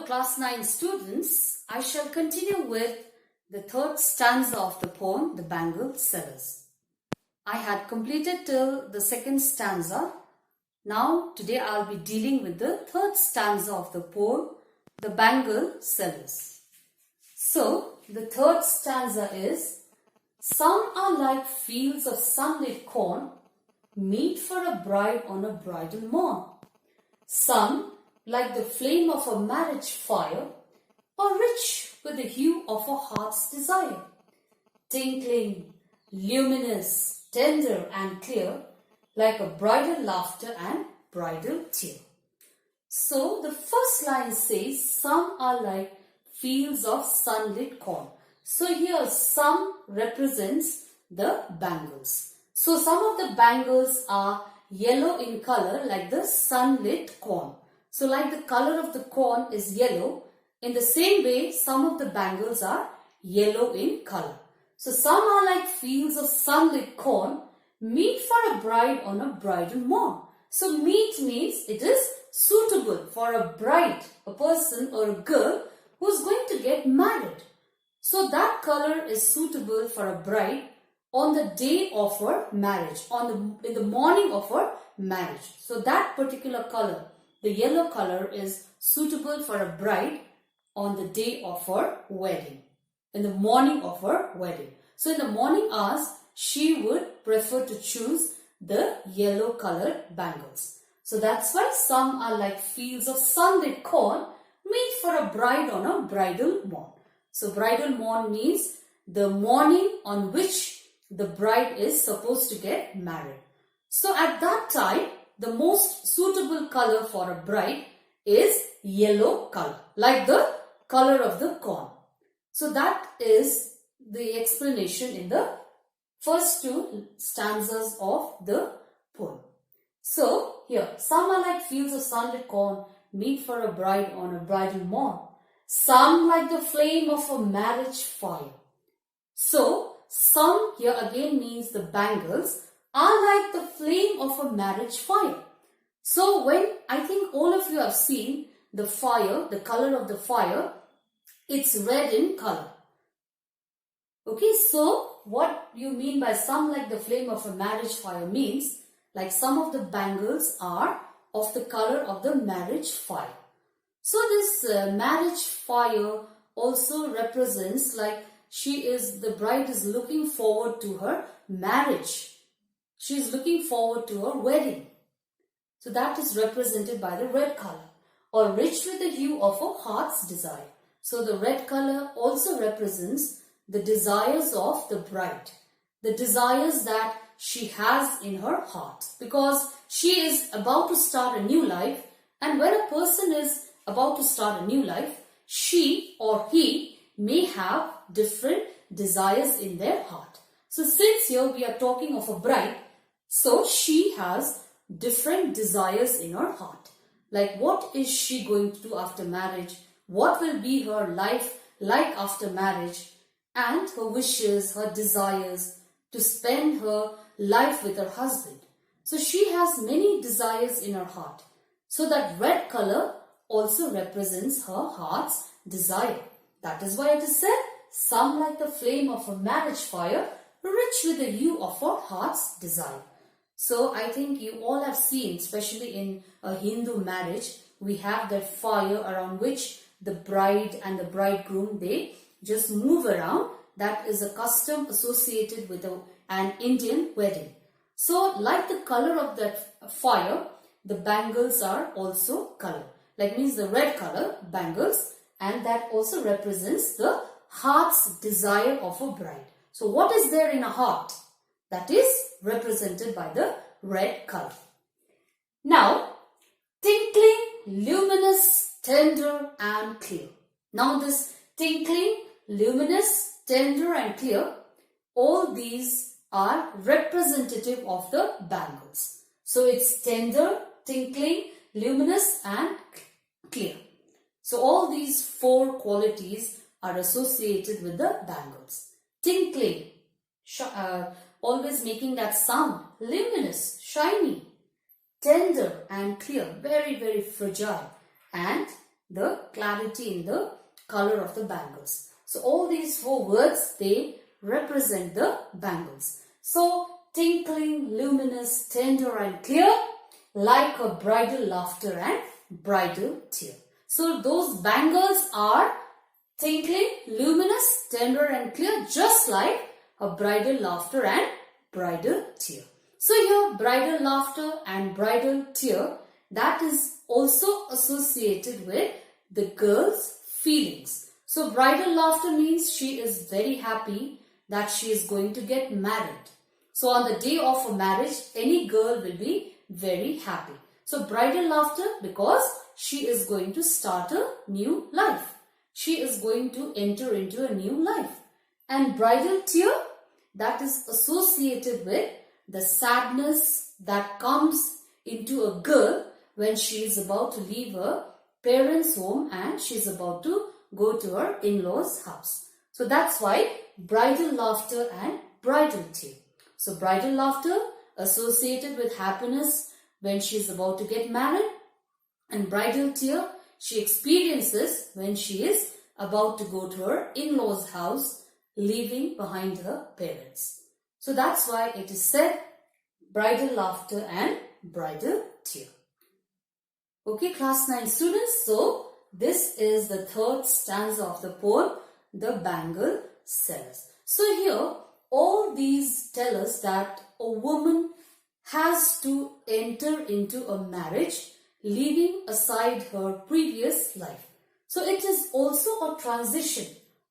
class 9 students, I shall continue with the third stanza of the poem, The Bangle Sellers. I had completed till the second stanza. Now, today I'll be dealing with the third stanza of the poem, The Bangle Sellers. So, the third stanza is, some are like fields of sunlit corn, meet for a bride on a bridal morn. Some, like the flame of a marriage fire, are rich with the hue of a heart's desire. Tinkling, luminous, tender and clear, like a bridal laughter and bridal tear. So the first line says, some are like fields of sunlit corn. So here some represents the bangles. So some of the bangles are yellow in color like the sunlit corn. So like the color of the corn is yellow, in the same way some of the bangles are yellow in color. So some are like fields of sunlit corn, meet for a bride on a bridal morn. So meet means it is suitable for a bride, a person or a girl who is going to get married. So that color is suitable for a bride on the day of her marriage, in the morning of her marriage. So that particular color, the yellow color, is suitable for a bride on the day of her wedding, in the morning of her wedding. So in the morning hours, she would prefer to choose the yellow colored bangles. So that's why some are like fields of sunlit corn, meet for a bride on a bridal morn. So bridal morn means the morning on which the bride is supposed to get married. So at that time, the most suitable color for a bride is yellow color, like the color of the corn. So that is the explanation in the first two stanzas of the poem. So here, some are like fields of sunlit corn, meet for a bride on a bridal morn. Some like the flame of a marriage fire. So some here again means the bangles are like the flame of a marriage fire. So when I think all of you have seen the fire, the color of the fire, it's red in color. Okay, so what you mean by some like the flame of a marriage fire means like some of the bangles are of the color of the marriage fire. So this marriage fire also represents like the bride is looking forward to her marriage. She is looking forward to her wedding. So that is represented by the red color, or rich with the hue of her heart's desire. So the red color also represents the desires of the bride, the desires that she has in her heart, because she is about to start a new life, and when a person is about to start a new life, she or he may have different desires in their heart. So since here we are talking of a bride, so she has different desires in her heart. Like what is she going to do after marriage? What will be her life like after marriage? And her wishes, her desires to spend her life with her husband. So she has many desires in her heart. So that red color also represents her heart's desire. That is why it is said, some like the flame of a marriage fire, rich with the hue of her heart's desire. So I think you all have seen, especially in a Hindu marriage, we have that fire around which the bride and the bridegroom, they just move around. That is a custom associated with an Indian wedding. So like the color of that fire, the bangles are also color. Like means the red color bangles, and that also represents the heart's desire of a bride. So what is there in a heart? That is represented by the red color. Now, tinkling, luminous, tender and clear. Now this tinkling, luminous, tender and clear, all these are representative of the bangles. So it's tender, tinkling, luminous and clear. So all these four qualities are associated with the bangles. Tinkling, always making that sound, luminous, shiny, tender and clear, very, very fragile, and the clarity in the color of the bangles. So all these four words, they represent the bangles. So tinkling, luminous, tender and clear, like a bridal laughter and bridal tear. So those bangles are tinkling, luminous, tender and clear, just like a bridal laughter and bridal tear. So here bridal laughter and bridal tear, that is also associated with the girl's feelings. So bridal laughter means she is very happy that she is going to get married. So on the day of a marriage, any girl will be very happy. So bridal laughter because she is going to start a new life. She is going to enter into a new life. And bridal tear, that is associated with the sadness that comes into a girl when she is about to leave her parents' home and she is about to go to her in-laws' house. So that's why bridal laughter and bridal tear. So bridal laughter associated with happiness when she is about to get married, and bridal tear she experiences when she is about to go to her in-laws' house, leaving behind her parents. So that's why it is said bridal laughter and bridal tear. Okay, class 9 students, so this is the third stanza of the poem, the Bangle Sellers. So here, all these tell us that a woman has to enter into a marriage, leaving aside her previous life. So it is also a transition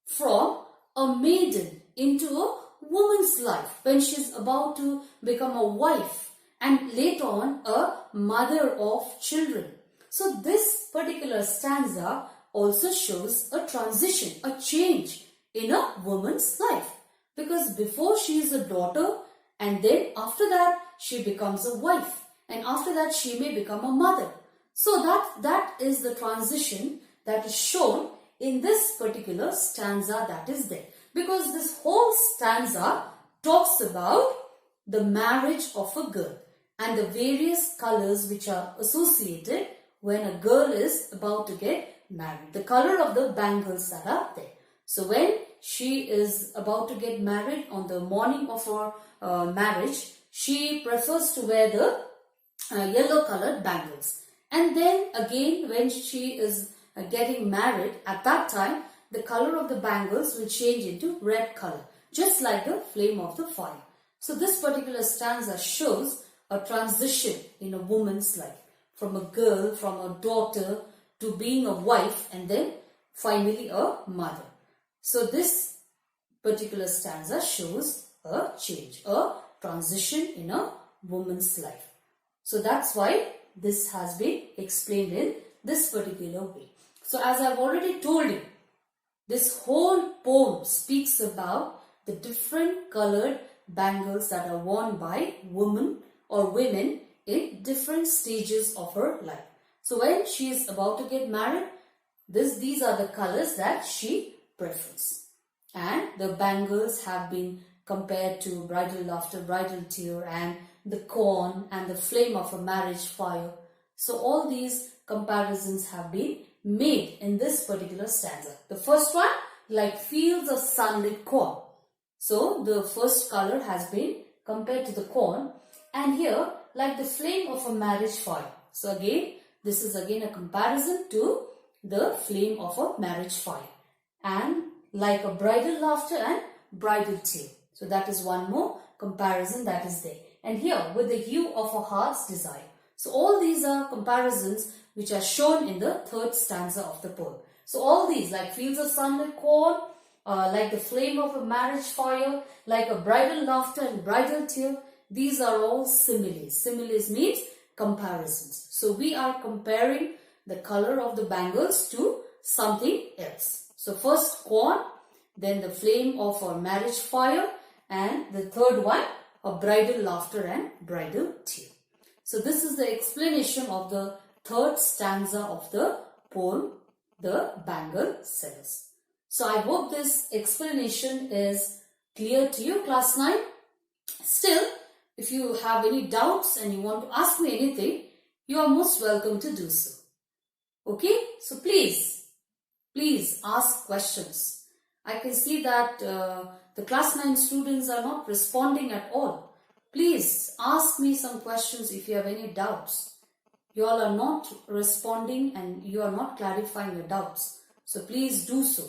from a maiden into a woman's life when she is about to become a wife and later on a mother of children. So this particular stanza also shows a transition, a change in a woman's life. Because before she is a daughter and then after that she becomes a wife and after that she may become a mother. So that is the transition that is shown in this particular stanza that is there. Because this whole stanza talks about the marriage of a girl and the various colors which are associated when a girl is about to get married. The color of the bangles that are there. So when she is about to get married on the morning of her marriage, she prefers to wear the yellow colored bangles. And then again when she is getting married, at that time the color of the bangles will change into red color, just like the flame of the fire. So this particular stanza shows a transition in a woman's life, from a girl, from a daughter to being a wife and then finally a mother. So this particular stanza shows a change, a transition in a woman's life. So that's why this has been explained in this particular way. So as I've already told you, this whole poem speaks about the different colored bangles that are worn by women or women in different stages of her life. So when she is about to get married, these are the colors that she prefers. And the bangles have been compared to bridal laughter, bridal tear, and the corn and the flame of a marriage fire. So all these comparisons have been made in this particular stanza. The first one, like fields of sunlit corn. So the first color has been compared to the corn, and here like the flame of a marriage fire. So again, this is again a comparison to the flame of a marriage fire, and like a bridal laughter and bridal tear. So that is one more comparison that is there. And here with the hue of a heart's desire. So all these are comparisons which are shown in the third stanza of the poem. So all these, like fields of sunlit corn, like the flame of a marriage fire, like a bridal laughter and bridal tear, these are all similes. Similes means comparisons. So we are comparing the color of the bangles to something else. So first corn, then the flame of a marriage fire, and the third one, a bridal laughter and bridal tear. So this is the explanation of the third stanza of the poem, the Bangle Sellers. So I hope this explanation is clear to you, class 9. Still, if you have any doubts and you want to ask me anything, you are most welcome to do so. Okay, so please ask questions. I can see that the class 9 students are not responding at all. Please ask me some questions if you have any doubts. You all are not responding and you are not clarifying your doubts. So please do so.